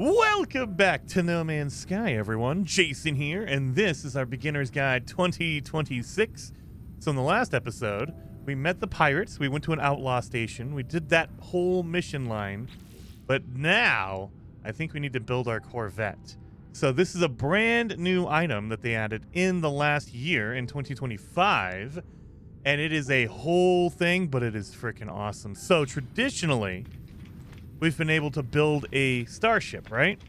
Welcome back to No Man's Sky, everyone. Jason here, and this is our Beginner's Guide 2026. So in the last episode, we met the pirates, we went to an outlaw station, we did that whole mission line, but now I think we need to build our Corvette. So this is a brand new item that they added in the last year, in 2025, and it is a whole thing, but it is freaking awesome. So traditionally, we've been able to build a starship, right?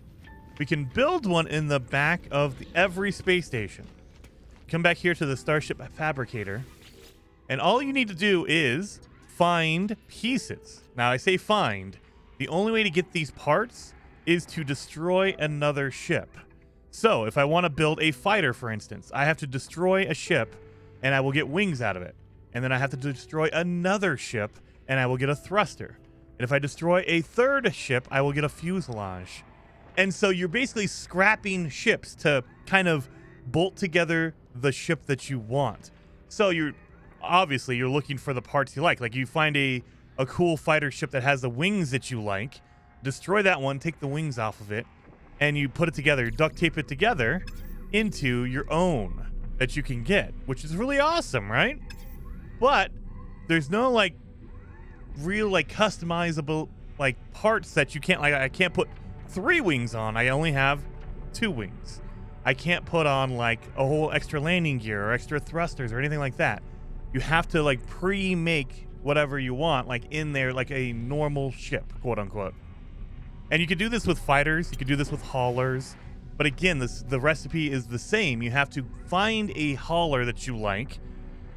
We can build one in the back of every space station. Come back here to the Starship Fabricator, and all you need to do is find pieces. Now, I say find. The only way to get these parts is to destroy another ship. So, if I want to build a fighter, for instance, I have to destroy a ship, and I will get wings out of it. And then I have to destroy another ship, and I will get a thruster. And if I destroy a third ship, I will get a fuselage. And so you're basically scrapping ships to kind of bolt together the ship that you want. So you're looking for the parts you like. Like you find a cool fighter ship that has the wings that you like, destroy that one, take the wings off of it, and you put it together, duct tape it together into your own that you can get, which is really awesome, right? But there's no real customizable parts that you can't I can't put 3 wings on. I only have 2 wings. I can't put on a whole extra landing gear or extra thrusters or anything like that. You have to pre-make whatever you want in there like a normal ship, quote unquote. And you can do this with fighters, you can do this with haulers, but again, the recipe is the same. You have to find a hauler that you like,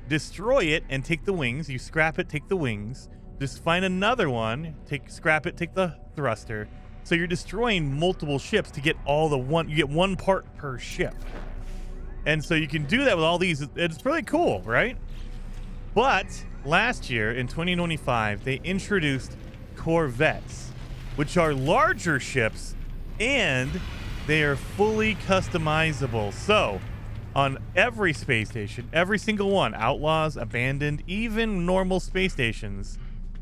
destroy it, and take the wings. You scrap it, take the wings. Just find another one, scrap it, take the thruster. So you're destroying multiple ships to get you get one part per ship. And so you can do that with all these. It's really cool, right? But last year in 2025, they introduced Corvettes, which are larger ships, and they are fully customizable. So on every space station, every single one, outlaws, abandoned, even normal space stations,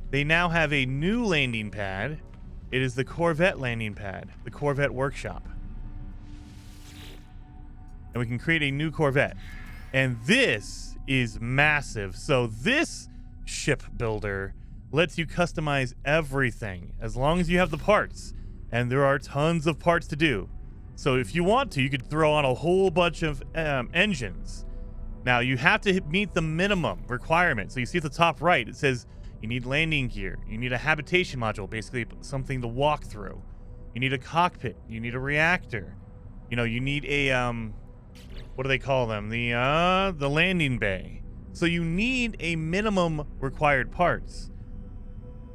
they now have a new landing pad. It is the Corvette landing pad, the Corvette workshop. And we can create a new Corvette. And this is massive. So this ship builder lets you customize everything as long as you have the parts. And there are tons of parts to do. So if you want to, you could throw on a whole bunch of engines. Now, you have to meet the minimum requirement. So you see at the top right, it says you need landing gear. You need a habitation module, basically something to walk through. You need a cockpit. You need a reactor. You need a, what do they call them? The landing bay. So you need a minimum required parts.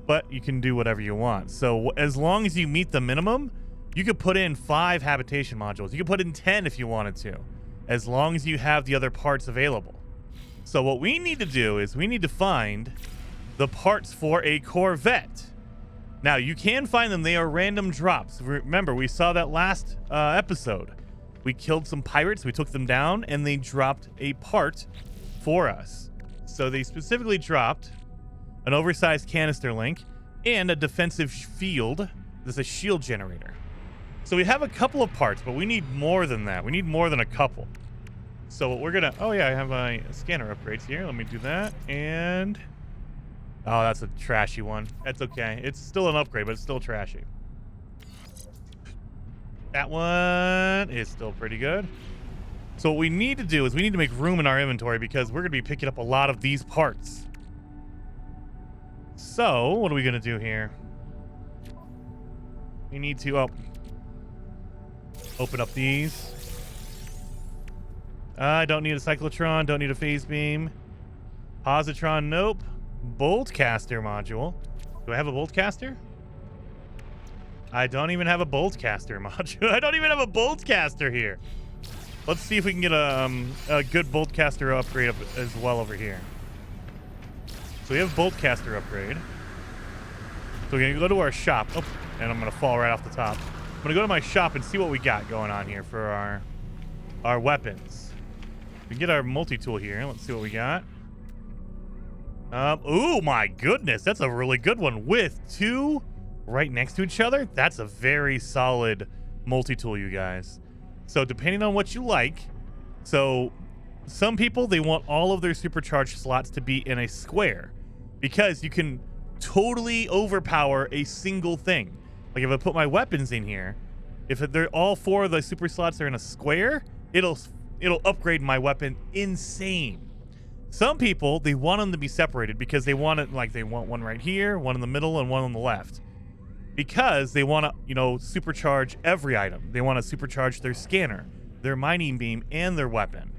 But you can do whatever you want. So as long as you meet the minimum, you could put in 5 habitation modules. You could put in 10 if you wanted to, as long as you have the other parts available. So what we need to do is we need to find the parts for a Corvette. Now, you can find them. They are random drops. Remember, we saw that last episode. We killed some pirates. We took them down, and they dropped a part for us. So they specifically dropped an oversized canister link and a defensive field. There's a shield generator. So we have a couple of parts, but we need more than that. We need more than a couple. So what we're gonna... Oh, yeah, I have a scanner upgrades here. Let me do that. And... Oh, that's a trashy one. That's okay. It's still an upgrade, but it's still trashy. That one is still pretty good. So what we need to do is we need to make room in our inventory because we're going to be picking up a lot of these parts. So what are we going to do here? We need to open up these. I don't need a cyclotron. Don't need a phase beam. Positron, nope. Bolt caster module. Do I have a bolt caster? I don't even have a bolt caster module. I don't even have a bolt caster here. Let's see if we can get a good bolt caster upgrade up as well over here. So we have bolt caster upgrade. So we're gonna go to our shop. Oh, and I'm gonna fall right off the top. I'm gonna go to my shop and see what we got going on here for our weapons. We get our multi-tool here. Let's see what we got. Oh my goodness, that's a really good one with 2 right next to each other, that's a very solid multi-tool, you guys. So depending on what you like, so some people, they want all of their supercharged slots to be in a square because you can totally overpower a single thing. Like if I put my weapons in here, if they're all 4 of the super slots are in a square, it'll upgrade my weapon insane. Some people, they want them to be separated because they want it, like they want one right here, one in the middle, and one on the left. Because they want to, you know, supercharge every item. They want to supercharge their scanner, their mining beam, and their weapon.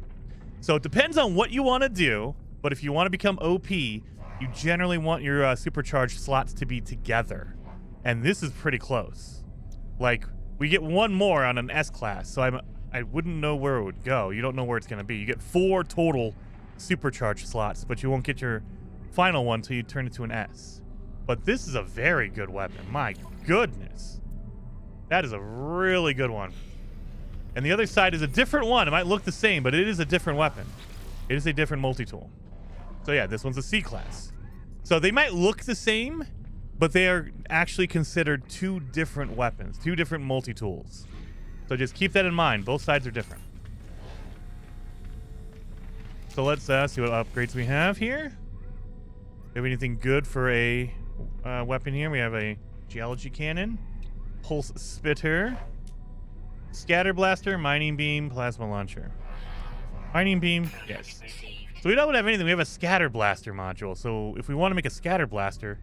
So it depends on what you want to do, but if you want to become OP, you generally want your supercharged slots to be together. And this is pretty close. Like, we get one more on an S class, so I wouldn't know where it would go. You don't know where it's going to be. You get 4 total supercharged slots, but you won't get your final one until you turn it to an S. But this is a very good weapon. My goodness. That is a really good one. And the other side is a different one. It might look the same, but it is a different weapon. It is a different multi-tool. So yeah, this one's a C class. So they might look the same, but they are actually considered 2 different weapons, 2 different multi-tools. So just keep that in mind. Both sides are different. So let's see what upgrades we have here. Do we have anything good for a weapon here? We have a geology cannon, pulse spitter, scatter blaster, mining beam, plasma launcher. Mining beam, yes. So we don't have anything. We have a scatter blaster module. So if we want to make a scatter blaster,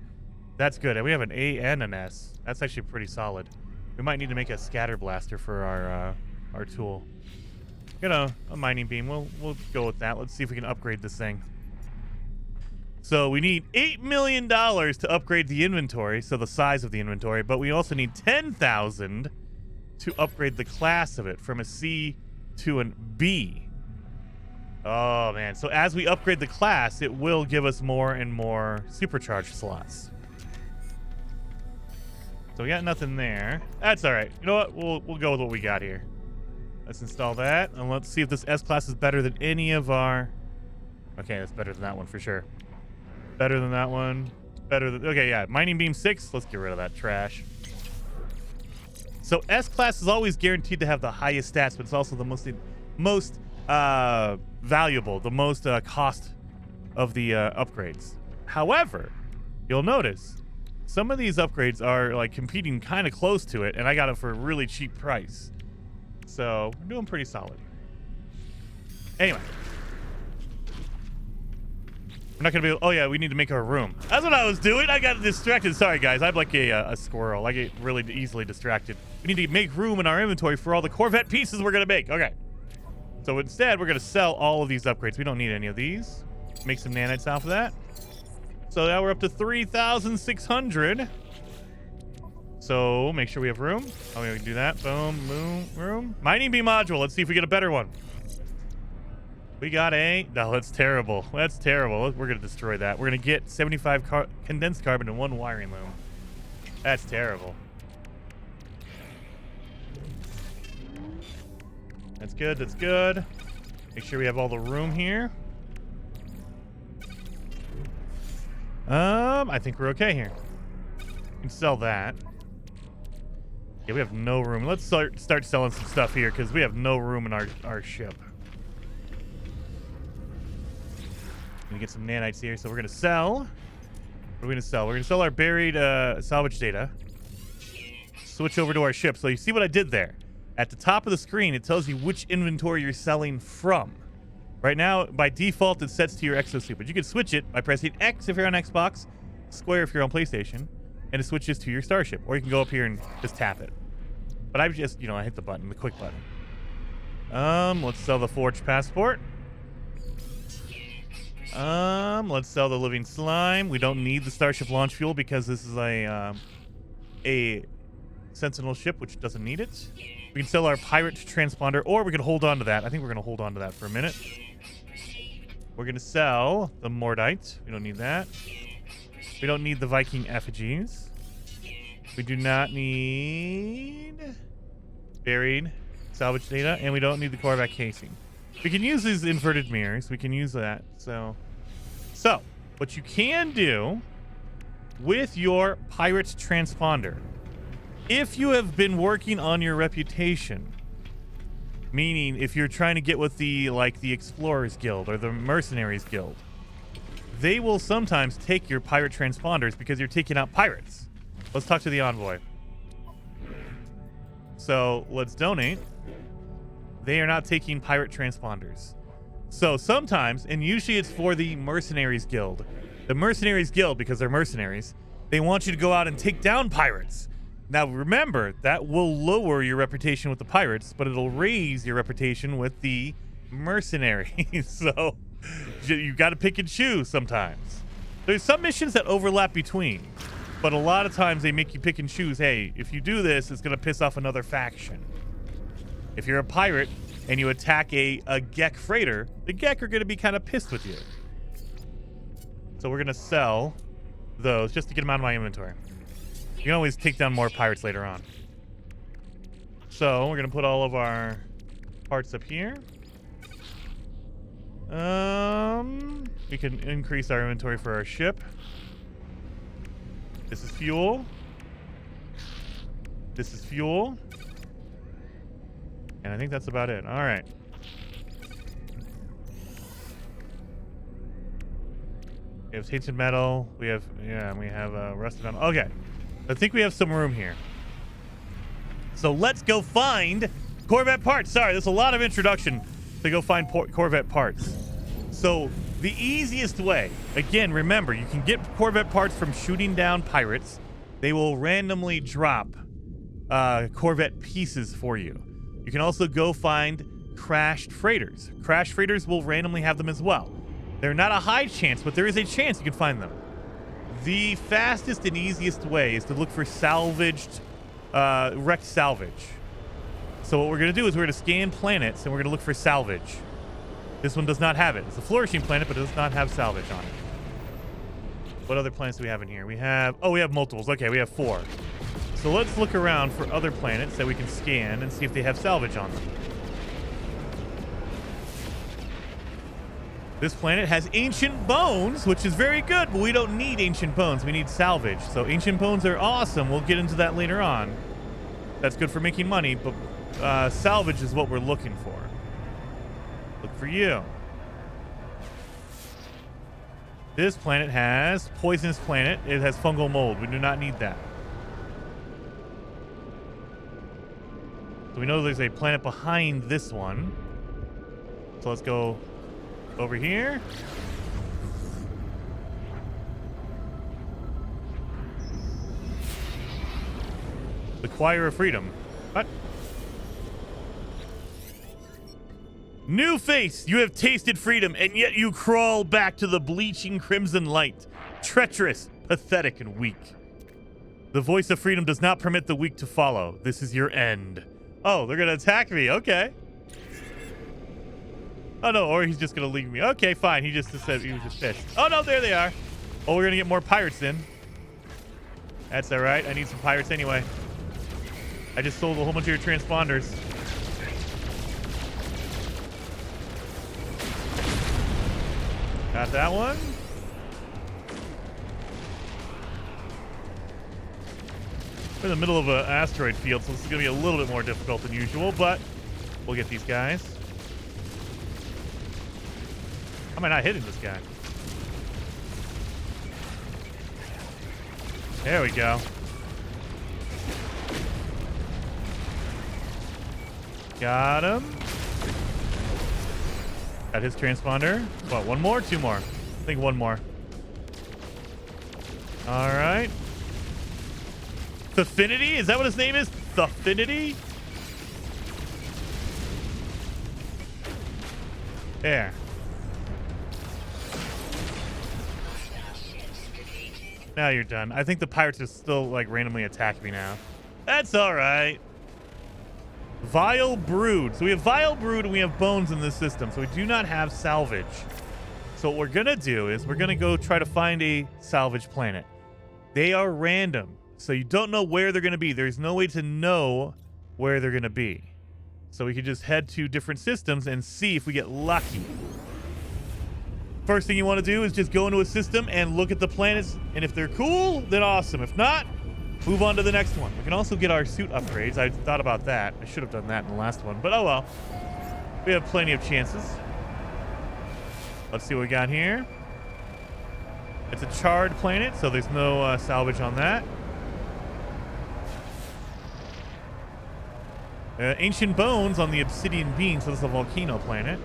that's good. And we have an A and an S. That's actually pretty solid. We might need to make a scatter blaster for our tool. You know, a mining beam. We'll go with that. Let's see if we can upgrade this thing. So we need $8 million to upgrade the inventory, so the size of the inventory, but we also need 10,000 to upgrade the class of it from a C to an B. Oh man, so as we upgrade the class, it will give us more and more supercharged slots. So we got nothing there. That's all right. You know what? We'll go with what we got here. Let's install that, and let's see if this S-Class is better than any of our... Okay, that's better than that one for sure. Better than that one. Better than... Okay, yeah. Mining Beam 6. Let's get rid of that trash. So S-Class is always guaranteed to have the highest stats, but it's also the most valuable, the most cost of the upgrades. However, you'll notice some of these upgrades are like competing kind of close to it, and I got it for a really cheap price. So we're doing pretty solid. Anyway, we're not gonna be. Oh yeah, we need to make our room. That's what I was doing. I got distracted. Sorry guys, I'm like a squirrel. I get really easily distracted. We need to make room in our inventory for all the Corvette pieces we're gonna make. Okay. So instead, we're gonna sell all of these upgrades. We don't need any of these. Make some nanites off of that. So now we're up to 3,600. So make sure we have room. Oh, we can do that. Boom, boom, room. Mining beam module. Let's see if we get a better one. We got a... No, that's terrible. That's terrible. We're going to destroy that. We're going to get 75 condensed carbon in 1 wiring loom. That's terrible. That's good. That's good. Make sure we have all the room here. I think we're okay here. We can sell that. Yeah, we have no room. Let's start selling some stuff here because we have no room in our ship. Gonna get some nanites here, so we're gonna sell. What are we gonna sell? We're gonna sell our buried salvage data. Switch over to our ship. So you see what I did there? At the top of the screen, it tells you which inventory you're selling from. Right now, by default, it sets to your exosuit, but you can switch it by pressing X if you're on Xbox, square if you're on PlayStation, and it switches to your starship. Or you can go up here and just tap it. But I've just, I hit the button, the quick button. Let's sell the forged passport. Let's sell the living slime. We don't need the starship launch fuel because this is a sentinel ship, which doesn't need it. We can sell our pirate transponder, or we can hold on to that. I think we're going to hold on to that for a minute. We're going to sell the Mordite. We don't need that. We don't need the Viking effigies. We do not need buried salvage data, and we don't need the Corvette casing. We can use these inverted mirrors. We can use that. So what you can do with your pirate transponder. If you have been working on your reputation, meaning if you're trying to get with the Explorers Guild or the Mercenaries Guild, they will sometimes take your pirate transponders because you're taking out pirates. Let's talk to the envoy. So let's donate. They are not taking pirate transponders. So sometimes, and usually it's for the Mercenaries Guild. The Mercenaries Guild, because they're mercenaries, they want you to go out and take down pirates. Now remember, that will lower your reputation with the pirates, but it'll raise your reputation with the mercenaries. So you got to pick and choose sometimes. There's some missions that overlap between, but a lot of times they make you pick and choose. Hey, if you do this, it's going to piss off another faction. If you're a pirate and you attack a Gek freighter, the Gek are going to be kind of pissed with you. So we're going to sell those just to get them out of my inventory. You can always take down more pirates later on. So we're going to put all of our parts up here. We can increase our inventory for our ship. This is fuel. This is fuel. And I think that's about it. All right. We have tainted metal. We have rusted metal. Okay. I think we have some room here. So let's go find Corvette parts. Sorry, there's a lot of introduction to go find Corvette parts. So the easiest way, again, remember, you can get Corvette parts from shooting down pirates. They will randomly drop Corvette pieces for you. You can also go find crashed freighters. Crashed freighters will randomly have them as well. They're not a high chance, but there is a chance you can find them. The fastest and easiest way is to look for salvaged, wrecked salvage. So what we're going to do is we're going to scan planets and we're going to look for salvage. This one does not have it. It's a flourishing planet, but it does not have salvage on it. What other planets do we have in here? We have multiples. Okay, we have 4. So let's look around for other planets that we can scan and see if they have salvage on them. This planet has ancient bones, which is very good, but we don't need ancient bones. We need salvage. So ancient bones are awesome. We'll get into that later on. That's good for making money, but salvage is what we're looking for. Look for you. This planet has poisonous planet. It has fungal mold. We do not need that. So we know there's a planet behind this one. So let's go over here. The Choir of Freedom. What? New face! You have tasted freedom, and yet you crawl back to the bleaching crimson light. Treacherous, pathetic, and weak. The voice of freedom does not permit the weak to follow. This is your end. Oh, they're gonna attack me. Okay. Oh no, or he's just gonna leave me. Okay, fine. He just said he was just pissed. Oh no, there they are. Oh, we're gonna get more pirates in. That's all right. I need some pirates anyway. I just sold a whole bunch of your transponders. Got that one. We're in the middle of an asteroid field, so this is gonna be a little bit more difficult than usual, but we'll get these guys. How am I not hitting this guy? There we go. Got him. Got his transponder. What, one more? 2 more? I think 1 more. All right. Thaffinity? Is that what his name is? Thaffinity? There. Now you're done. I think the pirates are still like randomly attacking me now. That's all right. Vile Brood. So we have Vile Brood and we have bones in this system. So we do not have salvage. So what we're going to do is we're going to go try to find a salvage planet. They are random. So you don't know where they're going to be. There's no way to know where they're going to be. So we can just head to different systems and see if we get lucky. First thing you want to do is just go into a system and look at the planets. And if they're cool, then awesome. If not, move on to the next one. We can also get our suit upgrades. I thought about that. I should have done that in the last one, but oh well. We have plenty of chances. Let's see what we got here. It's a charred planet, so there's no salvage on that. Ancient bones on the obsidian beam, so this is a volcano planet.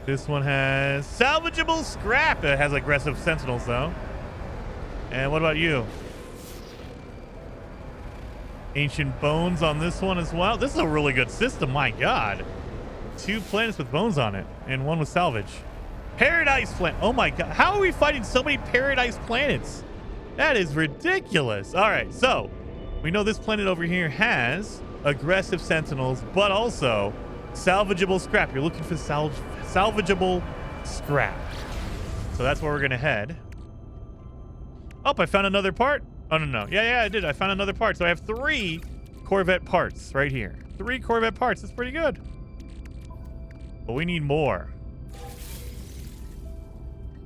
This one has salvageable scrap. It has aggressive sentinels, though. And what about you? Ancient bones on this one as well. This is a really good system, my god. 2 planets with bones on it, and 1 with salvage. Paradise planet. Oh my god. How are we fighting so many paradise planets? That is ridiculous. All right, so we know this planet over here has aggressive sentinels, but also salvageable scrap. You're looking for salvageable scrap. So that's where we're going to head. Oh, I found another part. Oh, no. Yeah, I did. I found another part. So I have 3 Corvette parts right here. 3 Corvette parts. That's pretty good. But we need more.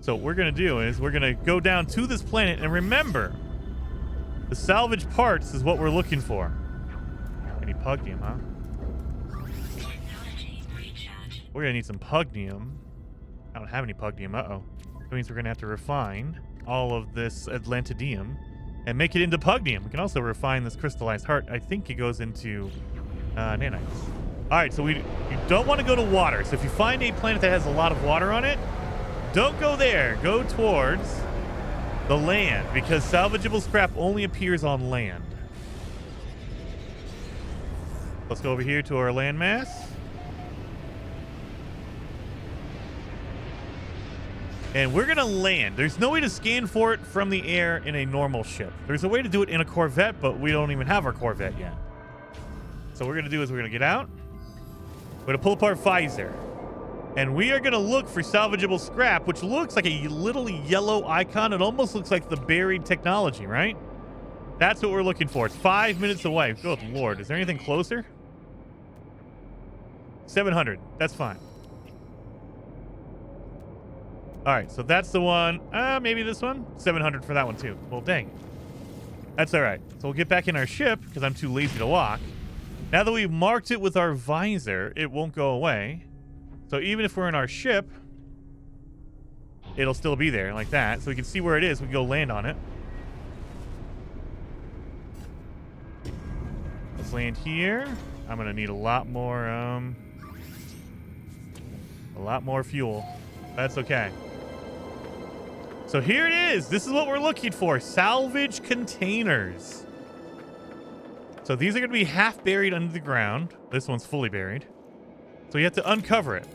So what we're going to do is we're going to go down to this planet. And remember, the salvage parts is what we're looking for. Any pugnium, huh? We're going to need some pugnium. I don't have any pugnium. Uh-oh. That means we're going to have to refine all of this Atlantidium and make it into pugnium. We can also refine this crystallized heart. I think it goes into nanites. All right, so you don't want to go to water. So if you find a planet that has a lot of water on it, don't go there. Go towards the land, because salvageable scrap only appears on land. Let's go over here to our landmass. And we're going to land. There's no way to scan for it from the air in a normal ship. There's a way to do it in a Corvette, but we don't even have our Corvette yet. So what we're going to do is we're going to get out. We're going to pull up our visor. And we are going to look for salvageable scrap, which looks like a little yellow icon. It almost looks like the buried technology, right? That's what we're looking for. It's 5 minutes away. Good Lord. Is there anything closer? 700. That's fine. All right, so that's the one. Maybe this one. 700 for that one, too. Well, dang. That's all right. So we'll get back in our ship, because I'm too lazy to walk. Now that we've marked it with our visor, it won't go away. So even if we're in our ship, it'll still be there like that. So we can see where it is. We can go land on it. Let's land here. I'm going to need a lot more fuel. That's okay. So here it is. This is what we're looking for. Salvage containers. So these are going to be half buried under the ground. This one's fully buried. So you have to uncover it.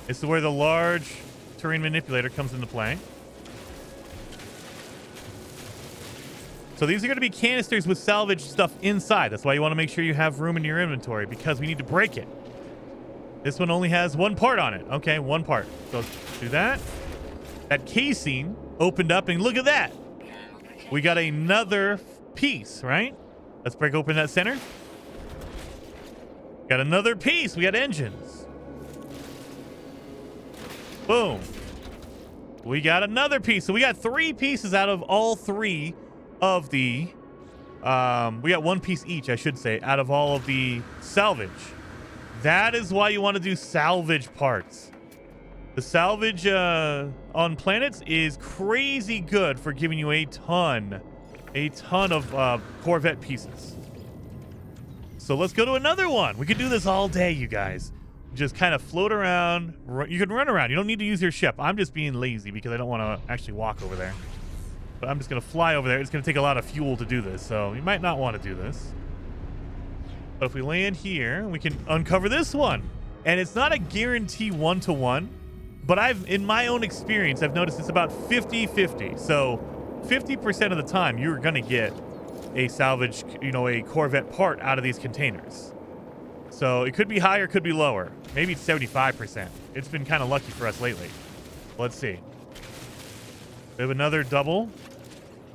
This is where the large terrain manipulator comes into play. So these are going to be canisters with salvage stuff inside. That's why you want to make sure you have room in your inventory, because we need to break it. This one only has 1 part on it. Okay, 1 part. So let's do that. That casing opened up, and look at that. We got another piece, right? Let's break open that center. Got another piece. We got engines. Boom. We got another piece. So we got 3 pieces out of all 3 of the... we got 1 piece each, I should say, out of all of the salvage. That is why you want to do salvage parts. The salvage on planets is crazy good for giving you a ton of Corvette pieces. So let's go to another one. We could do this all day, you guys. Just kind of float around. You can run around. You don't need to use your ship. I'm just being lazy because I don't want to actually walk over there. But I'm just going to fly over there. It's going to take a lot of fuel to do this, so you might not want to do this. But if we land here, we can uncover this one. And it's not a guarantee 1-to-1, but in my own experience, I've noticed it's about 50-50. So 50% of the time, you're going to get a salvage, a Corvette part out of these containers. So it could be higher, could be lower. Maybe it's 75%. It's been kind of lucky for us lately. Let's see. We have another double.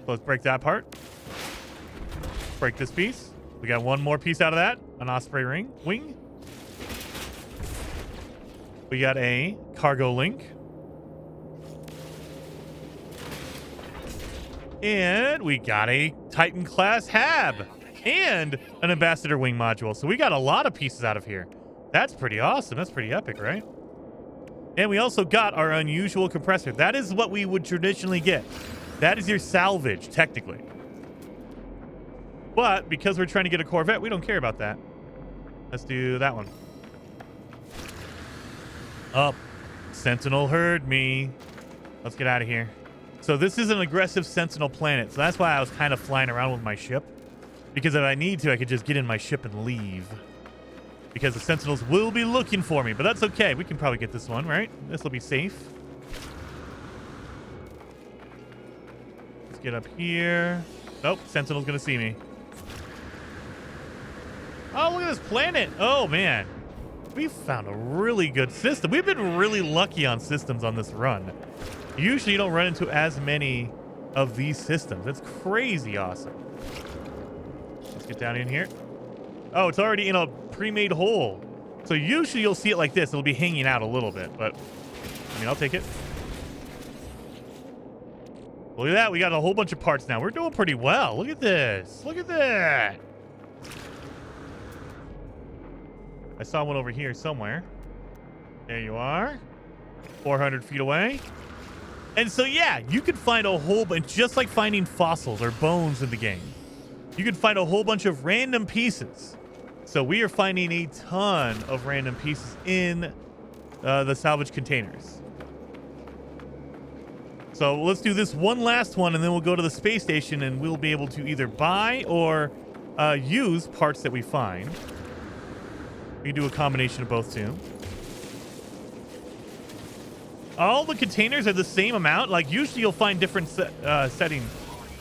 So let's break that part. Break this piece. We got 1 more piece out of that. An Osprey wing. We got a cargo link. And we got a Titan class hab and an ambassador wing module. So we got a lot of pieces out of here. That's pretty awesome. That's pretty epic, right? And we also got our unusual compressor. That is what we would traditionally get. That is your salvage, technically. But because we're trying to get a Corvette, we don't care about that. Let's do that one. Up. Sentinel heard me. Let's get out of here. So this is an aggressive Sentinel planet. So that's why I was kind of flying around with my ship. Because if I need to, I could just get in my ship and leave. Because the Sentinels will be looking for me. But that's okay. We can probably get this one, right? This will be safe. Let's get up here. Nope. Sentinel's going to see me. Oh, look at this planet. Oh, man. We found a really good system. We've been really lucky on systems on this run. Usually you don't run into as many of these systems. It's crazy awesome. Let's get down in here. Oh, it's already in a pre-made hole. So usually you'll see it like this. It'll be hanging out a little bit, but I mean, I'll take it. Look at that. We got a whole bunch of parts now. We're doing pretty well. Look at this. Look at that. I saw one over here somewhere. There you are. 400 feet away. And so, yeah, you could find a whole bunch, just like finding fossils or bones in the game. You could find a whole bunch of random pieces. So we are finding a ton of random pieces in the salvage containers. So let's do this one last one, and then we'll go to the space station, and we'll be able to either buy or use parts that we find. We can do a combination of both, too. All the containers are the same amount. Like, usually you'll find different setting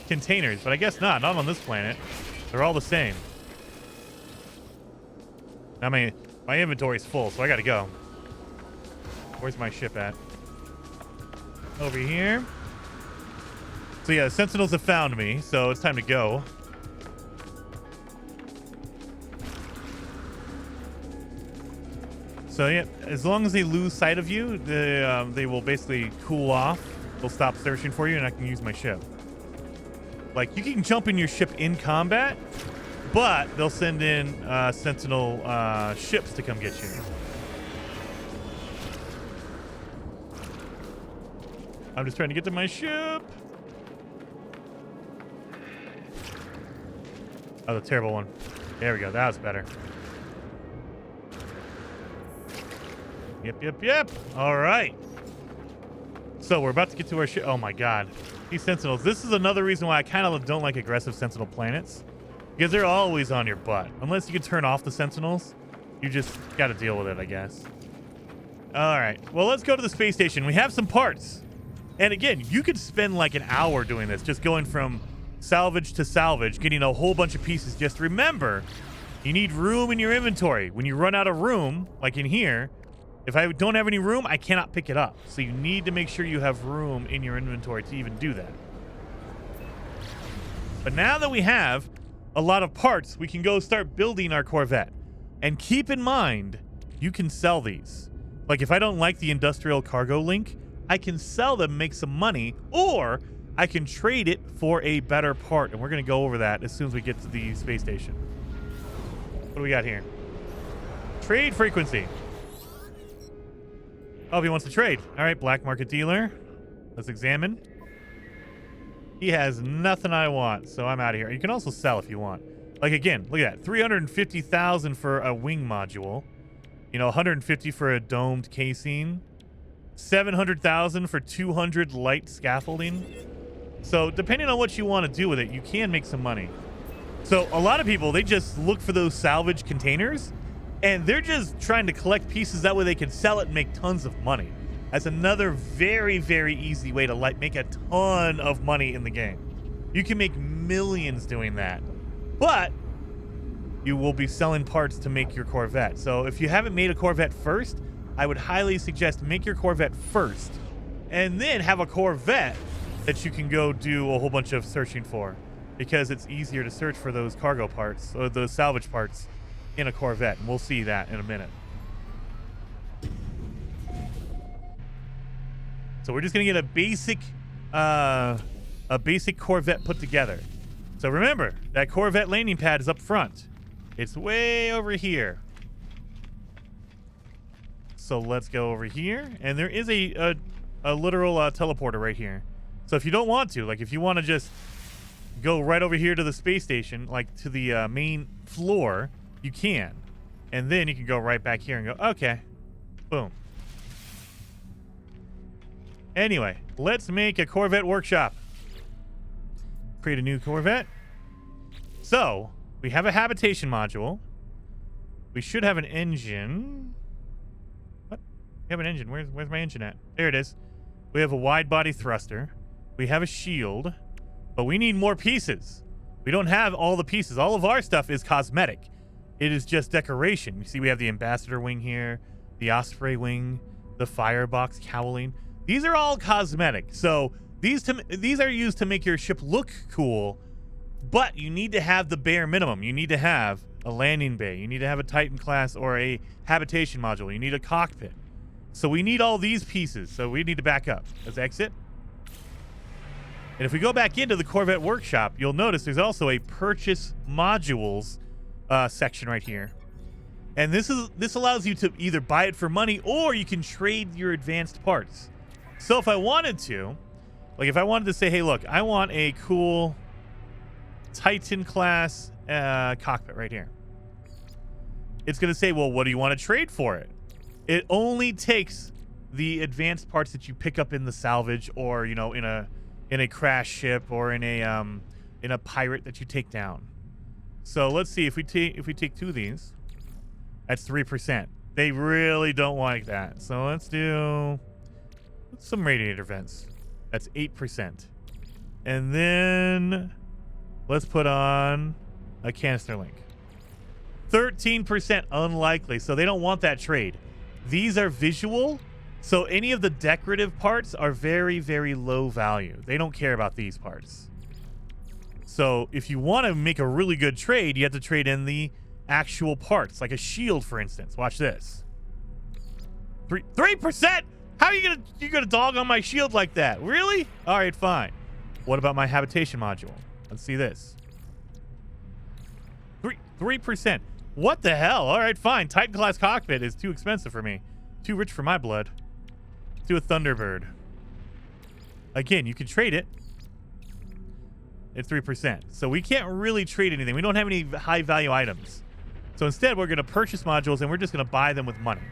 containers, but I guess not on this planet. They're all the same. I mean, my inventory's full, so I gotta go. Where's my ship at? Over here. So yeah, the Sentinels have found me, so it's time to go. So yeah, as long as they lose sight of you, they will basically cool off. They'll stop searching for you, and I can use my ship. Like, you can jump in your ship in combat, but they'll send in Sentinel ships to come get you. I'm just trying to get to my ship. Oh, the terrible one. There we go. That was better. Yep. All right. So we're about to get to our ship. Oh, my God. These Sentinels. This is another reason why I kind of don't like aggressive Sentinel planets. Because they're always on your butt. Unless you can turn off the Sentinels, you just got to deal with it, I guess. All right. Well, let's go to the space station. We have some parts. And again, you could spend like an hour doing this, just going from salvage to salvage, getting a whole bunch of pieces. Just remember, you need room in your inventory. When you run out of room, like in here, if I don't have any room, I cannot pick it up. So you need to make sure you have room in your inventory to even do that. But now that we have a lot of parts, we can go start building our Corvette. And keep in mind, you can sell these. Like if I don't like the industrial cargo link, I can sell them, make some money, or I can trade it for a better part. And we're going to go over that as soon as we get to the space station. What do we got here? Trade frequency. Oh, he wants to trade. All right, black market dealer. Let's examine. He has nothing I want, so I'm out of here. You can also sell if you want. Like, again, look at that. 350,000 for a wing module. You know, 150 for a domed casing. 700,000 for 200 light scaffolding. So, depending on what you want to do with it, you can make some money. So, a lot of people, they just look for those salvage containers, and they're just trying to collect pieces. That way they can sell it and make tons of money. That's another very, very easy way to make a ton of money in the game. You can make millions doing that. But you will be selling parts to make your Corvette. So if you haven't made a Corvette first, I would highly suggest make your Corvette first. And then have a Corvette that you can go do a whole bunch of searching for. Because it's easier to search for those cargo parts, or those salvage parts in a Corvette. And we'll see that in a minute. So we're just gonna get a basic Corvette put together. So remember, that Corvette landing pad is up front. It's way over here. So let's go over here, and there is a literal teleporter right here. So if you don't want to, like if you want to just go right over here to the space station, like to the main floor, you can. And then you can go right back here and go, okay, boom. Anyway, let's make a Corvette workshop. Create a new Corvette. So, we have a habitation module. We should have an engine. What? We have an engine. Where's my engine at? There it is. We have a wide body thruster. We have a shield. But we need more pieces. We don't have all the pieces. All of our stuff is cosmetic. It is just decoration. You see we have the ambassador wing here, the osprey wing, the firebox cowling. These are all cosmetic. So these are used to make your ship look cool, but you need to have the bare minimum. You need to have a landing bay. You need to have a Titan class or a habitation module. You need a cockpit. So we need all these pieces. So we need to back up. Let's exit. And if we go back into the Corvette workshop, you'll notice there's also a purchase modules section right here. And this allows you to either buy it for money or you can trade your advanced parts. So if I wanted to, like if I wanted to say, hey, look, I want a cool Titan class cockpit right here. It's going to say, well, what do you want to trade for it? It only takes the advanced parts that you pick up in the salvage or, you know, in a crash ship or in a pirate that you take down. So let's see if we take 2 of these. That's 3%. They really don't like that. So let's do some radiator vents. That's 8%. And then let's put on a canister link. 13% unlikely. So they don't want that trade. These are visual. So any of the decorative parts are very, very low value. They don't care about these parts. So if you want to make a really good trade, you have to trade in the actual parts, like a shield, for instance. Watch this. 3%? How are you gonna dog on my shield like that? Really? All right, fine. What about my habitation module? Let's see this. 3%. What the hell? All right, fine. Titan class cockpit is too expensive for me. Too rich for my blood. Let's do a Thunderbird. Again, you can trade it. It's 3%. So we can't really trade anything. We don't have any high value items. So instead, we're going to purchase modules and we're just going to buy them with money.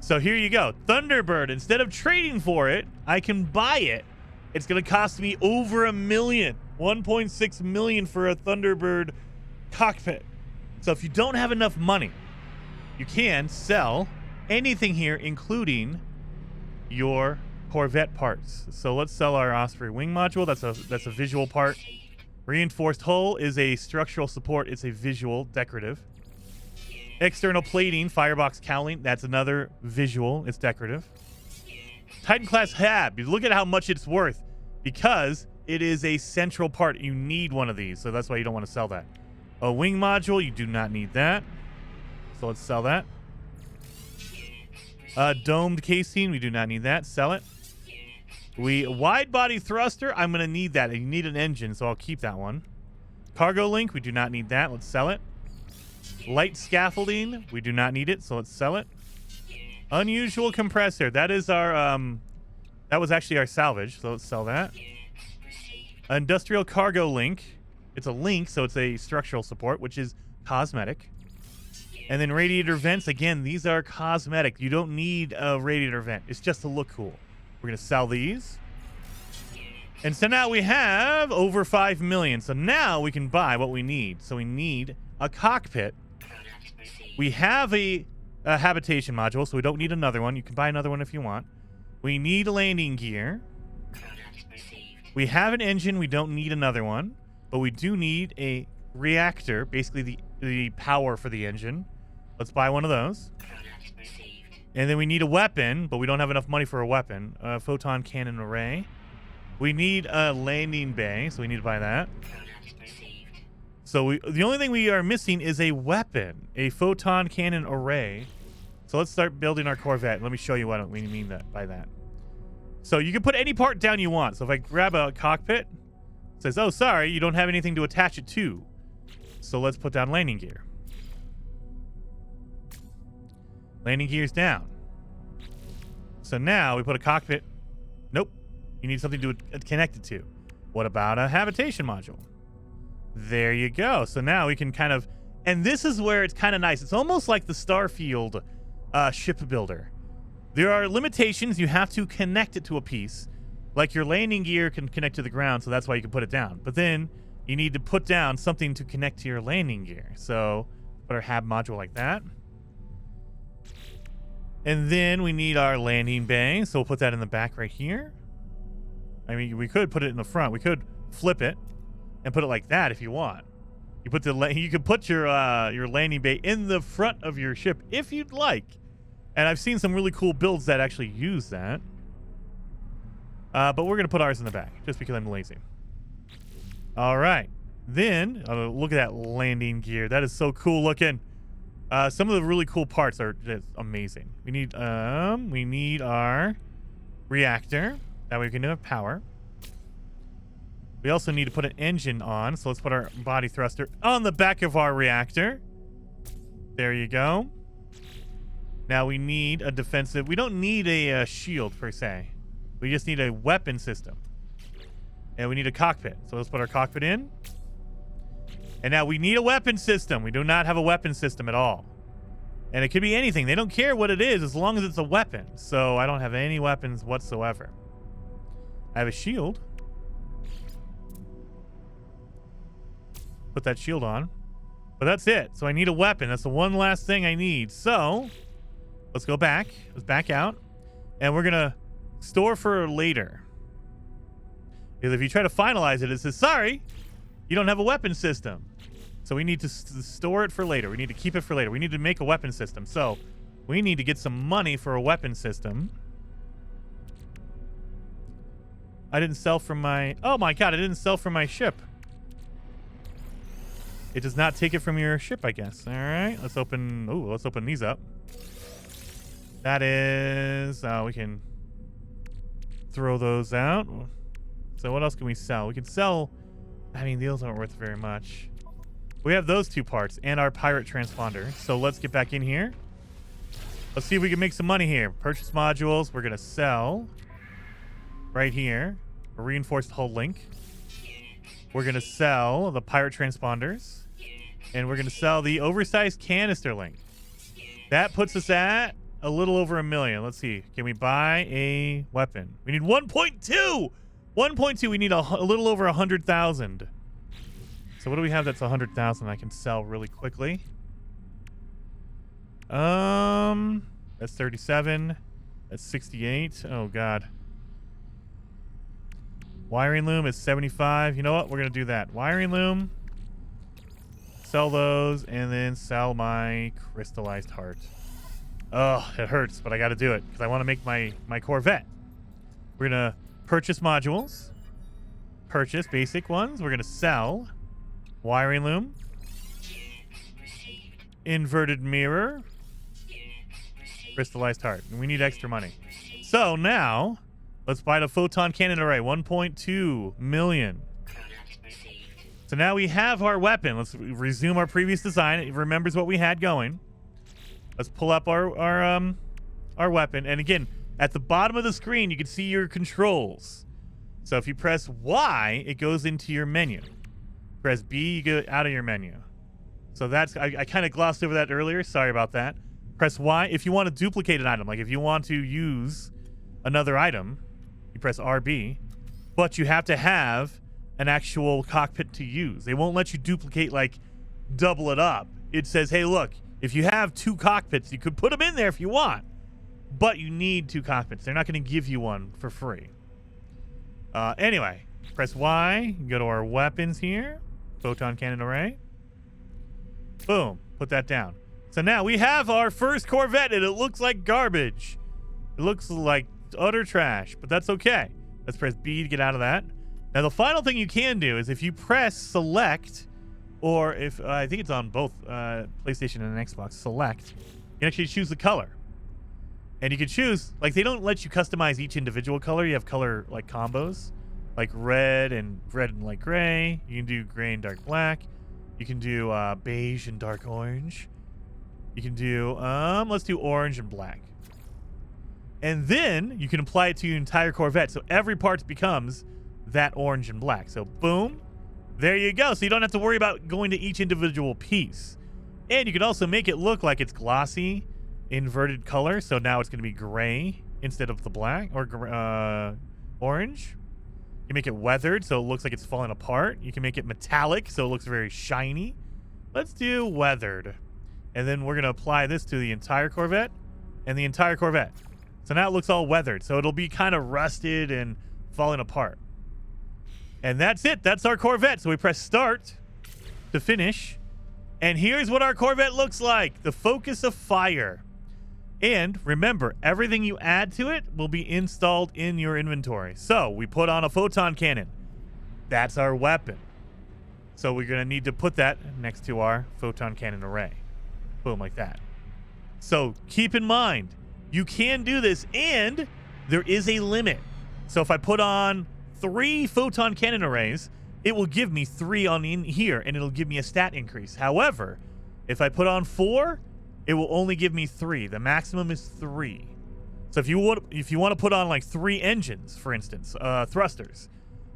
So here you go. Thunderbird. Instead of trading for it, I can buy it. It's going to cost me over $1 million. 1.6 million for a Thunderbird cockpit. So if you don't have enough money, you can sell anything here, including your Corvette parts. So let's sell our Osprey wing module. That's a visual part. Reinforced hull is a structural support. It's a visual decorative. External plating, firebox cowling. That's another visual. It's decorative. Titan class hab. Look at how much it's worth because it is a central part. You need one of these, so that's why you don't want to sell that. A wing module. You do not need that. So let's sell that. Domed casing. We do not need that. Sell it. Wide body thruster. I'm going to need that. You need an engine, so I'll keep that one. Cargo link. We do not need that. Let's sell it. Light scaffolding. We do not need it, so let's sell it. Unusual compressor. That is our that was actually our salvage, so let's sell that. Industrial cargo link. It's a link, so it's a structural support, which is cosmetic. And then radiator vents. Again, these are cosmetic. You don't need a radiator vent. It's just to look cool. We're going to sell these. And so now we have over 5 million. So now we can buy what we need. So we need a cockpit. We have a habitation module, so we don't need another one. You can buy another one if you want. We need landing gear. We have an engine. We don't need another one. But we do need a reactor, basically the power for the engine. Let's buy one of those. And then we need a weapon, but we don't have enough money for a weapon. A photon cannon array. We need a landing bay, so we need to buy that. So the only thing we are missing is a weapon, a photon cannon array. So let's start building our Corvette. Let me show you what we mean by that. So you can put any part down you want. So if I grab a cockpit, it says, oh, sorry, you don't have anything to attach it to. So let's put down landing gear. Landing gear's down. So now we put a cockpit. Nope. You need something to connect it to. What about a habitation module? There you go. So now we can kind of, and this is where it's kind of nice. It's almost like the Starfield ship builder. There are limitations. You have to connect it to a piece. Like your landing gear can connect to the ground, so that's why you can put it down. But then you need to put down something to connect to your landing gear. So put our hab module like that. And then we need our landing bay. So we'll put that in the back right here. I mean, we could put it in the front. We could flip it and put it like that if you want. You could put your landing bay in the front of your ship if you'd like. And I've seen some really cool builds that actually use that. But we're gonna put ours in the back just because I'm lazy. All right. Then look at that landing gear. That is so cool looking. Some of the really cool parts are just amazing. We need our reactor. That way we can have power. We also need to put an engine on, so let's put our body thruster on the back of our reactor. There you go. Now we need a defensive. We don't need a shield per se. We just need a weapon system. And we need a cockpit. So let's put our cockpit in. And now we need a weapon system. We do not have a weapon system at all. And it could be anything. They don't care what it is as long as it's a weapon. So I don't have any weapons whatsoever. I have a shield. Put that shield on. But that's it. So I need a weapon. That's the one last thing I need. So let's go back. Let's back out. And we're going to store for later. Because if you try to finalize it, it says, sorry, you don't have a weapon system. So we need to store it for later. We need to keep it for later. We need to make a weapon system. So we need to get some money for a weapon system. I didn't sell from my... Oh my god, I didn't sell from my ship. It does not take it from your ship, I guess. All right, let's open... Ooh, let's open these up. That is... we can throw those out. So what else can we sell? We can sell... I mean, those aren't worth very much. We have those two parts and our pirate transponder. So let's get back in here. Let's see if we can make some money here. Purchase modules. We're going to sell... right here, a reinforced hull link. We're going to sell the pirate transponders. And we're going to sell the oversized canister link. That puts us at a little over $1 million. Let's see. Can we buy a weapon? We need 1.2. 1.2. We need a little over 100,000. So what do we have that's 100,000 I can sell really quickly? That's 37. That's 68. Oh, God. Wiring loom is 75. You know what? We're going to do that. Wiring loom. Sell those and then sell my crystallized heart. Oh, it hurts, but I got to do it because I want to make my Corvette. We're going to purchase modules. Purchase basic ones. We're going to sell wiring loom. Inverted mirror. Crystallized heart. And we need extra money. So now... let's buy the photon cannon array, 1.2 million. So now we have our weapon. Let's resume our previous design. It remembers what we had going. Let's pull up our weapon. And again, at the bottom of the screen, you can see your controls. So if you press Y, it goes into your menu. Press B, you go out of your menu. So that's, I kind of glossed over that earlier. Sorry about that. Press Y if you want to duplicate an item. Like if you want to use another item, you press RB, but you have to have an actual cockpit to use. They won't let you duplicate, like double it up. It says, hey, look, if you have two cockpits, you could put them in there if you want, but you need two cockpits. They're not going to give you one for free. Anyway, press Y, go to our weapons here, photon cannon array. Boom, put that down. So now we have our first Corvette, and it looks like garbage. It looks like utter trash, but that's okay. Let's press B to get out of that. Now the final thing you can do is if you press select, or if I think it's on both PlayStation and Xbox, select, you can actually choose the color. And you can choose, like, they don't let you customize each individual color. You have color, like, combos, like red and light gray. You can do gray and dark black. You can do beige and dark orange. You can do, let's do orange and black. And then you can apply it to your entire Corvette. So every part becomes that orange and black. So boom, there you go. So you don't have to worry about going to each individual piece. And you can also make it look like it's glossy, inverted color. So now it's going to be gray instead of the black or orange. You make it weathered so it looks like it's falling apart. You can make it metallic so it looks very shiny. Let's do weathered. And then we're going to apply this to the entire Corvette and the entire Corvette. So now it looks all weathered. So it'll be kind of rusted and falling apart. And that's it. That's our Corvette. So we press start to finish. And here's what our Corvette looks like. The focus of fire. And remember, everything you add to it will be installed in your inventory. So we put on a photon cannon. That's our weapon. So we're going to need to put that next to our photon cannon array. Boom, like that. So keep in mind, you can do this, and there is a limit. So if I put on 3 photon cannon arrays, it will give me 3 on in here, and it'll give me a stat increase. However, if I put on 4, it will only give me 3. The maximum is 3. So if you want to put on like 3 engines, for instance, thrusters,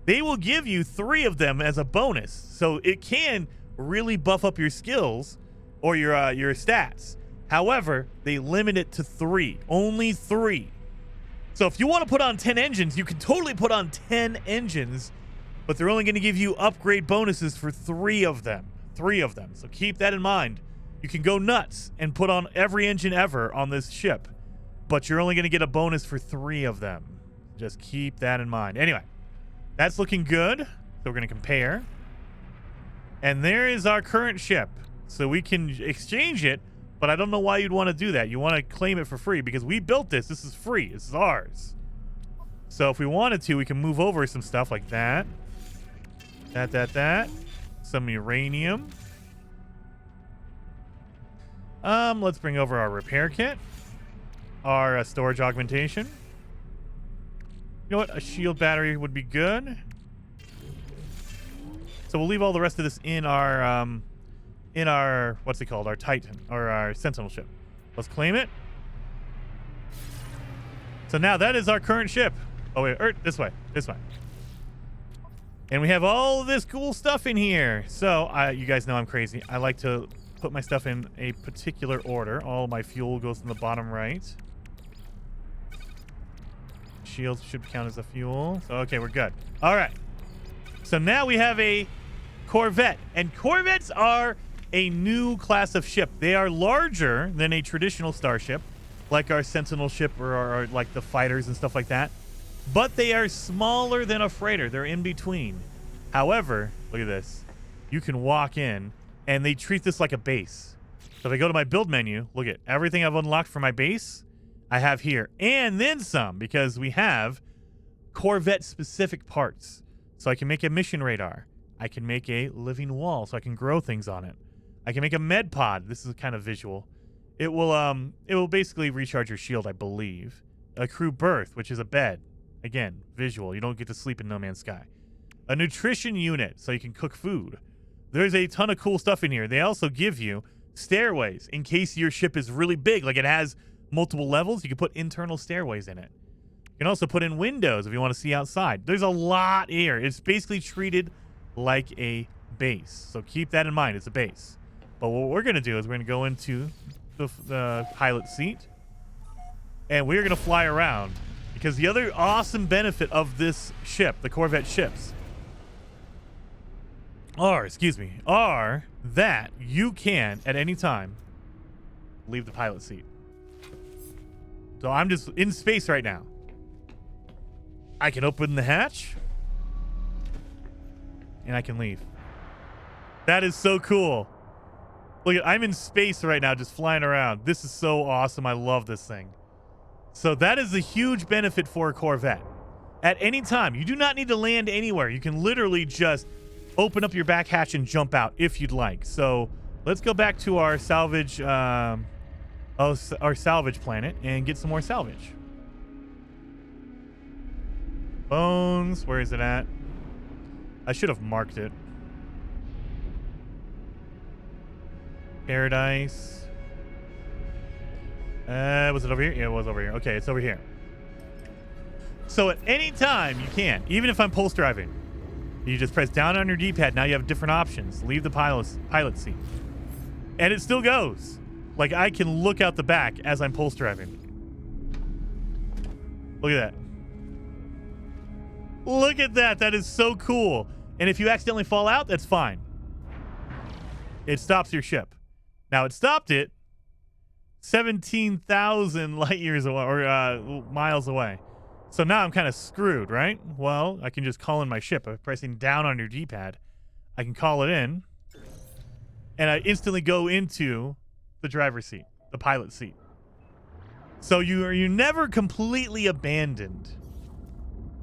they will give you 3 of them as a bonus. So it can really buff up your skills or your stats. However, they limit it to 3. Only 3. So if you want to put on 10 engines, you can totally put on 10 engines, but they're only going to give you upgrade bonuses for 3 of them. 3 of them. So keep that in mind. You can go nuts and put on every engine ever on this ship, but you're only going to get a bonus for 3 of them. Just keep that in mind. Anyway, that's looking good. So we're going to compare. And there is our current ship. So we can exchange it, but I don't know why you'd want to do that. You want to claim it for free because we built this. This is free. This is ours. So if we wanted to, we can move over some stuff like that. That. Some uranium. Let's bring over our repair kit. Our storage augmentation. You know what? A shield battery would be good. So we'll leave all the rest of this in our what's it called? Our Titan or our Sentinel ship. Let's claim it. So now that is our current ship. Oh wait, this way. And we have all this cool stuff in here. So you guys know I'm crazy. I like to put my stuff in a particular order. All my fuel goes in the bottom right. Shields should count as a fuel. So okay, we're good. All right. So now we have a Corvette, and Corvettes are a new class of ship. They are larger than a traditional starship, like our Sentinel ship or like the fighters and stuff like that. But they are smaller than a freighter. They're in between. However, look at this. You can walk in, and they treat this like a base. So if I go to my build menu, look at everything I've unlocked for my base, I have here. And then some, because we have Corvette-specific parts. So I can make a mission radar. I can make a living wall, so I can grow things on it. I can make a med pod. This is kind of visual. It will basically recharge your shield, I believe. A crew berth, which is a bed. Again, visual. You don't get to sleep in No Man's Sky. A nutrition unit, so you can cook food. There's a ton of cool stuff in here. They also give you stairways in case your ship is really big, like it has multiple levels. You can put internal stairways in it. You can also put in windows if you want to see outside. There's a lot here. It's basically treated like a base. So keep that in mind. It's a base. But what we're going to do is we're going to go into the pilot seat, and we're going to fly around. Because the other awesome benefit of this ship, the Corvette ships, are that you can, at any time, leave the pilot seat. So I'm just in space right now. I can open the hatch, and I can leave. That is so cool. Look, I'm in space right now, just flying around. This is so awesome. I love this thing. So that is a huge benefit for a Corvette. At any time, you do not need to land anywhere. You can literally just open up your back hatch and jump out if you'd like. So let's go back to our salvage. Oh, our salvage planet and get some more salvage. Bones, where is it at? I should have marked it. Paradise. Was it over here? Yeah, it was over here. Okay, it's over here. So at any time you can, even if I'm pulse driving, you just press down on your D-pad. Now you have different options. Leave the pilot seat. And it still goes. Like, I can look out the back as I'm pulse driving. Look at that. Look at that. That is so cool. And if you accidentally fall out, that's fine. It stops your ship. Now, it stopped it 17,000 light years away, or miles away. So now I'm kind of screwed, right? Well, I can just call in my ship. By pressing down on your D-pad, I can call it in, and I instantly go into the driver's seat, the pilot seat. So you're never completely abandoned.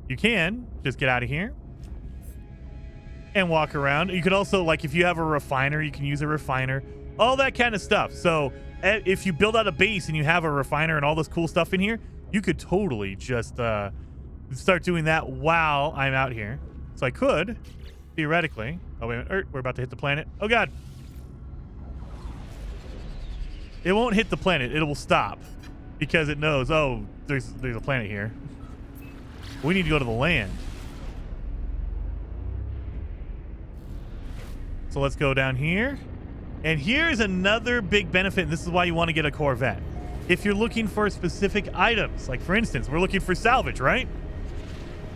You can just get out of here and walk around. You could also, like, if you have a refiner, you can use a refiner. All that kind of stuff. So if you build out a base and you have a refiner and all this cool stuff in here, you could totally just start doing that while I'm out here. So I could, theoretically. Oh, wait a minute. We're about to hit the planet. Oh, God. It won't hit the planet. It will stop because it knows, oh, there's a planet here. We need to go to the land. So let's go down here. And here's another big benefit. And this is why you want to get a Corvette. If you're looking for specific items, like for instance, we're looking for salvage, right?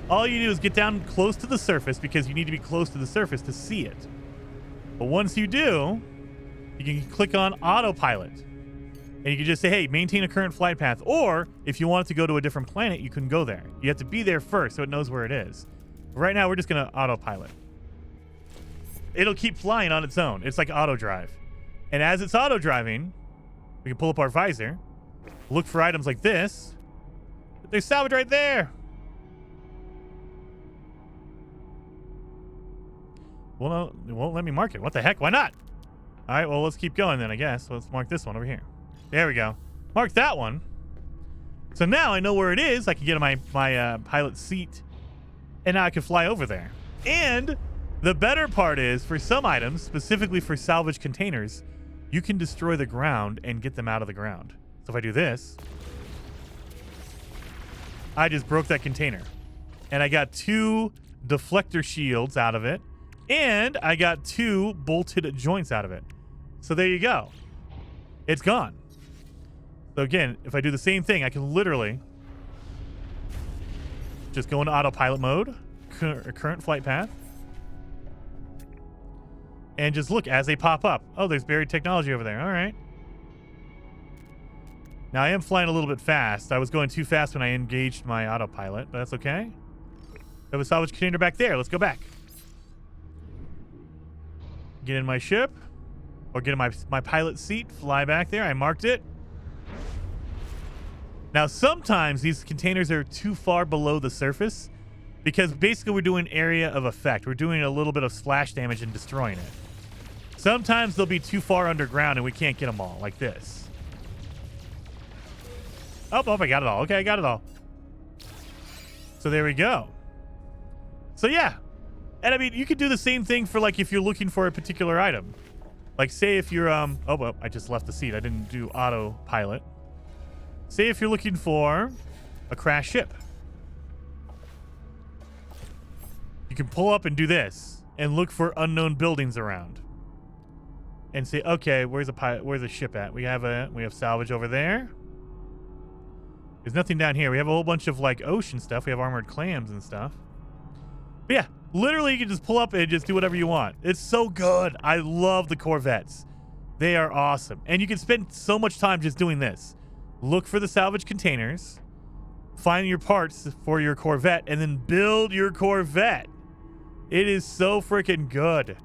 All you do is get down close to the surface because you need to be close to the surface to see it. But once you do, you can click on autopilot. And you can just say, hey, maintain a current flight path. Or if you want it to go to a different planet, you can go there. You have to be there first so it knows where it is. But right now, we're just going to autopilot. It'll keep flying on its own. It's like auto drive. And as it's auto driving, we can pull up our visor, look for items like this. There's salvage right there. Well, no, it won't let me mark it. What the heck? Why not? All right, well, let's keep going then, I guess. Let's mark this one over here. There we go. Mark that one. So now I know where it is. I can get in my pilot seat, and now I can fly over there. And the better part is, for some items, specifically for salvage containers, you can destroy the ground and get them out of the ground. So if I do this, I just broke that container. And I got 2 deflector shields out of it, and I got 2 bolted joints out of it. So there you go. It's gone. So again, if I do the same thing, I can literally just go into autopilot mode, current flight path, and just look as they pop up. Oh, there's buried technology over there. All right. Now, I am flying a little bit fast. I was going too fast when I engaged my autopilot, but that's okay. I have a salvage container back there. Let's go back. Get in my ship, or get in my pilot seat, fly back there. I marked it. Now, sometimes these containers are too far below the surface because basically we're doing area of effect. We're doing a little bit of splash damage and destroying it. Sometimes they'll be too far underground and we can't get them all, like this. Oh, I got it all. Okay, I got it all. So there we go. So yeah. And I mean, you could do the same thing for, like, if you're looking for a particular item. Like, say if you're, oh, well, I just left the seat. I didn't do autopilot. Say if you're looking for a crashed ship. You can pull up and do this and look for unknown buildings around. And say, okay, where's a ship at? We have salvage over there. There's nothing down here. We have a whole bunch of, like, ocean stuff. We have armored clams and stuff. But yeah, literally you can just pull up and just do whatever you want. It's so good. I love the Corvettes. They are awesome. And you can spend so much time just doing this. Look for the salvage containers, find your parts for your Corvette, and then build your Corvette. It is so freaking good.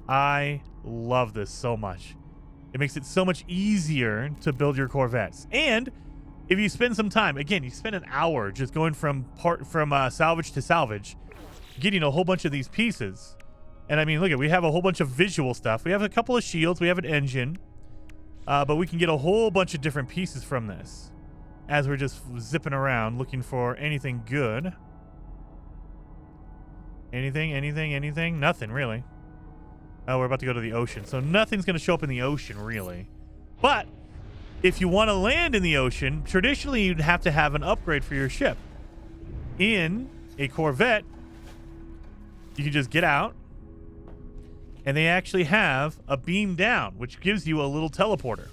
I love this so much. It makes it so much easier to build your Corvettes. And if you spend some time, again, you spend an hour just going from salvage to salvage, getting a whole bunch of these pieces. And I mean, look at, we have a whole bunch of visual stuff. We have a couple of shields. We have an engine. But we can get a whole bunch of different pieces from this as we're just zipping around looking for anything good. Anything? Nothing, really. Oh, we're about to go to the ocean. So nothing's going to show up in the ocean, really. But if you want to land in the ocean, traditionally you'd have to have an upgrade for your ship. In a Corvette, you can just get out, and they actually have a beam down, which gives you a little teleporter.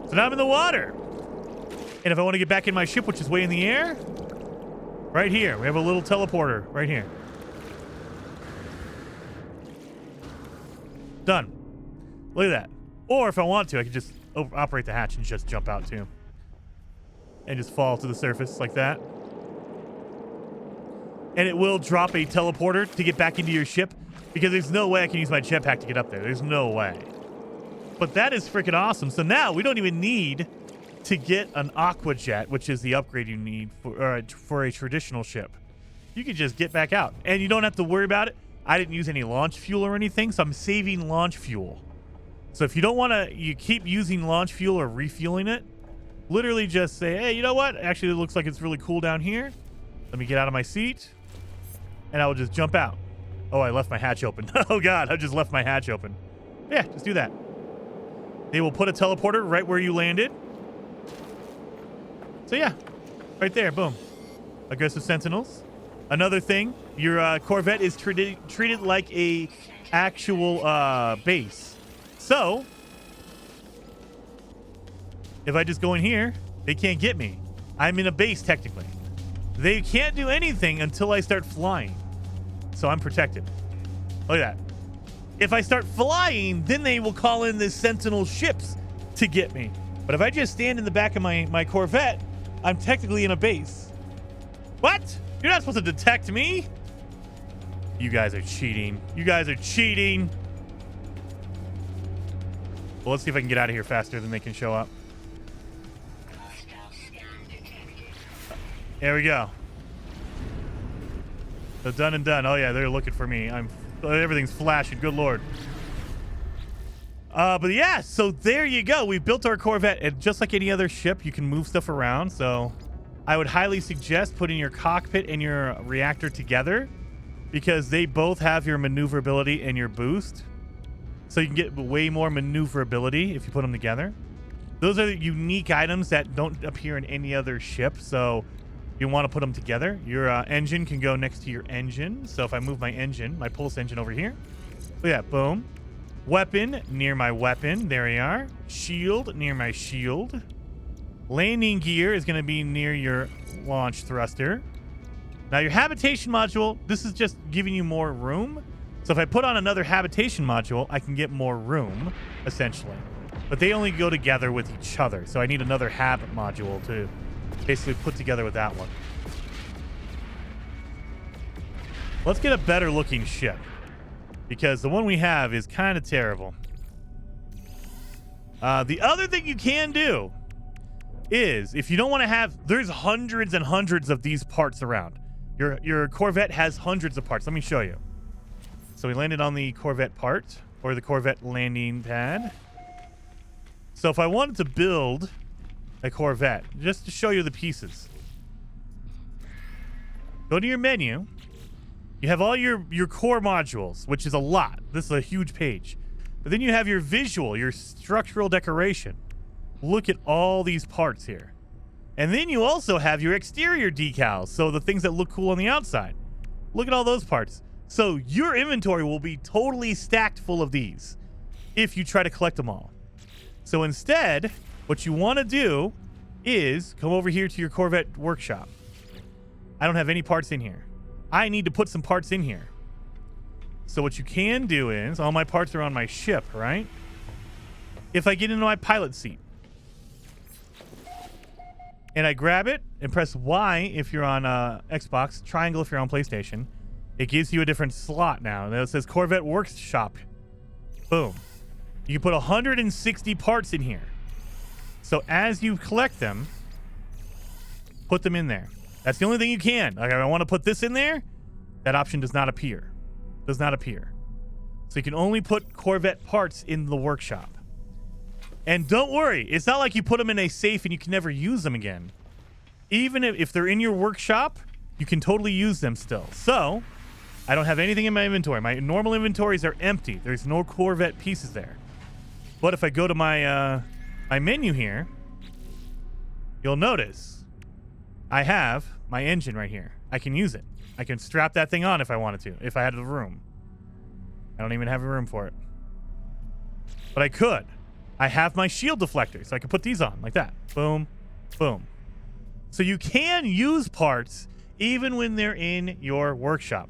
So now I'm in the water. And if I want to get back in my ship, which is way in the air, right here, we have a little teleporter right here. Done. Look at that. Or if I want to, I could just operate the hatch and just jump out too. And just fall to the surface like that. And it will drop a teleporter to get back into your ship, because there's no way I can use my jetpack to get up there. There's no way. But that is freaking awesome. So now we don't even need to get an aqua jet, which is the upgrade you need for a traditional ship. You can just get back out, and you don't have to worry about it. I didn't use any launch fuel or anything, so I'm saving launch fuel. So if you don't want to, you keep using launch fuel or refueling it, literally just say, hey, you know what? Actually, it looks like it's really cool down here. Let me get out of my seat, and I will just jump out. Oh, I left my hatch open. Oh, God, I just left my hatch open. Yeah, just do that. They will put a teleporter right where you landed. So, yeah, right there. Boom. Aggressive Sentinels. Another thing, your Corvette is treated like a actual base. So, if I just go in here, they can't get me. I'm in a base, technically. They can't do anything until I start flying. So I'm protected. Look at that. If I start flying, then they will call in the Sentinel ships to get me. But if I just stand in the back of my Corvette, I'm technically in a base. What? You're not supposed to detect me? You guys are cheating. You guys are cheating. Well, let's see if I can get out of here faster than they can show up. There we go. So done and done. Oh yeah, they're looking for me. Everything's flashing. Good Lord. But yeah, so there you go. We built our Corvette, and just like any other ship, you can move stuff around. So I would highly suggest putting your cockpit and your reactor together, because they both have your maneuverability and your boost. So you can get way more maneuverability if you put them together. Those are unique items that don't appear in any other ship, so you want to put them together. Your engine can go next to your engine. So if I move my engine, my pulse engine over here, look at that, boom. Weapon near my weapon, there we are. Shield near my shield. Landing gear is going to be near your launch thruster. Now your habitation module, this is just giving you more room. So if I put on another habitation module, I can get more room, essentially. But they only go together with each other. So I need another hab module to basically put together with that one. Let's get a better looking ship, because the one we have is kind of terrible. The other thing you can do is, if you don't want to have, there's hundreds and hundreds of these parts around. Your Corvette has hundreds of parts. Let me show you. So we landed on the Corvette part, or the Corvette landing pad. So if I wanted to build a Corvette, just to show you the pieces, go to your menu. You have all your core modules, which is a lot. This is a huge page. But then you have your visual, your structural decoration. Look at all these parts here. And then you also have your exterior decals, so the things that look cool on the outside. Look at all those parts. So your inventory will be totally stacked full of these if you try to collect them all. So instead, what you want to do is come over here to your Corvette workshop. I don't have any parts in here. I need to put some parts in here. So what you can do is, all my parts are on my ship, right? If I get into my pilot seat and I grab it and press Y if you're on Xbox, triangle if you're on PlayStation, it gives you a different slot now. It says Corvette Workshop. Boom. You can put 160 parts in here. So as you collect them, put them in there. That's the only thing you can. Like, I want to put this in there. That option does not appear. Does not appear. So you can only put Corvette parts in the workshop. And don't worry, it's not like you put them in a safe and you can never use them again. Even if they're in your workshop, you can totally use them still. So, I don't have anything in my inventory. My normal inventories are empty. There's no Corvette pieces there. But if I go to my my menu here, you'll notice I have my engine right here. I can use it. I can strap that thing on if I wanted to, if I had the room. I don't even have a room for it. But I could. I have my shield deflector, so I can put these on like that. Boom, boom. So you can use parts even when they're in your workshop.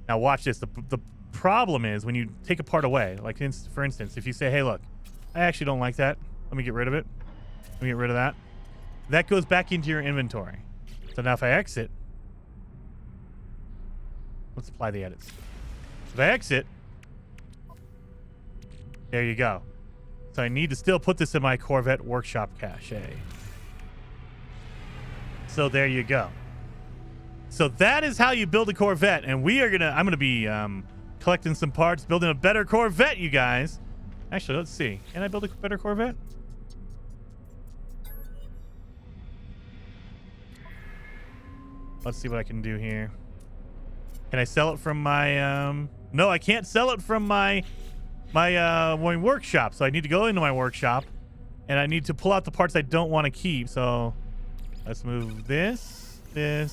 Now watch this. The problem is when you take a part away, like for instance, if you say, hey, look, I actually don't like that. Let me get rid of it. Let me get rid of that. That goes back into your inventory. So now if I exit, let's apply the edits. If I exit, there you go. So I need to still put this in my Corvette workshop cache. So there you go. So that is how you build a Corvette, and I'm gonna be collecting some parts, building a better Corvette, you guys. Actually, let's see. Can I build a better Corvette? Let's see what I can do here. Can I sell it from my no, I can't sell it from my workshop. So I need to go into my workshop and I need to pull out the parts I don't want to keep. So let's move this. That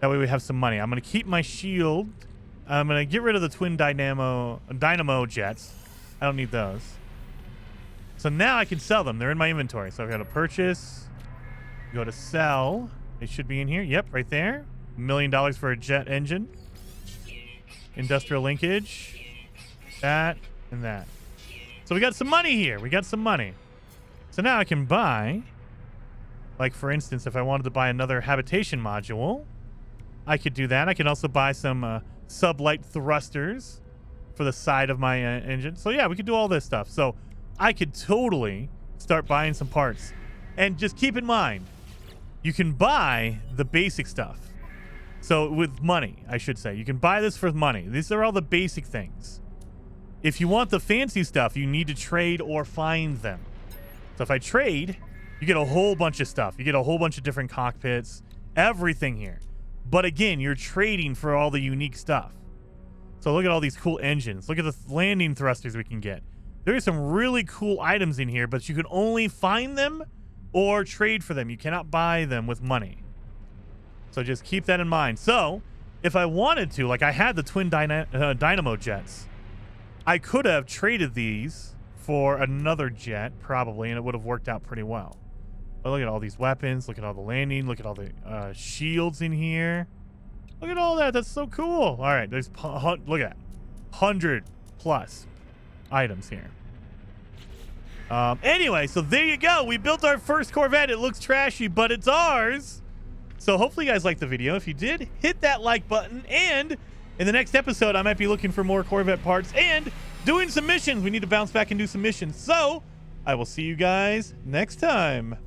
way we have some money. I'm going to keep my shield. I'm going to get rid of the twin dynamo jets. I don't need those. So now I can sell them. They're in my inventory. So I've got to purchase, go to sell. They should be in here. Yep, right there. $1 million for a jet engine. Industrial linkage. That and that. So we got some money here. We got some money. So now I can buy, like for instance, if I wanted to buy another habitation module, I could do that. I can also buy some sublight thrusters for the side of my engine. So yeah, we could do all this stuff. So I could totally start buying some parts. And just keep in mind, you can buy the basic stuff. So with money, I should say. You can buy this for money. These are all the basic things. If you want the fancy stuff, you need to trade or find them. So if I trade, you get a whole bunch of stuff. You get a whole bunch of different cockpits, everything here. But again, you're trading for all the unique stuff. So look at all these cool engines. Look at the landing thrusters we can get. There are some really cool items in here, but you can only find them or trade for them. You cannot buy them with money. So just keep that in mind. So if I wanted to, like I had the twin dynamo jets, I could have traded these for another jet probably, and it would have worked out pretty well. But look at all these weapons. Look at all the landing. Look at all the shields in here. Look at all that. That's so cool. All right, there's look at that, 100 plus items here. Anyway, so there you go. We built our first Corvette. It looks trashy, but it's ours. So hopefully you guys liked the video. If you did, hit that like button. And in the next episode, I might be looking for more Corvette parts and doing some missions. We need to bounce back and do some missions. So I will see you guys next time.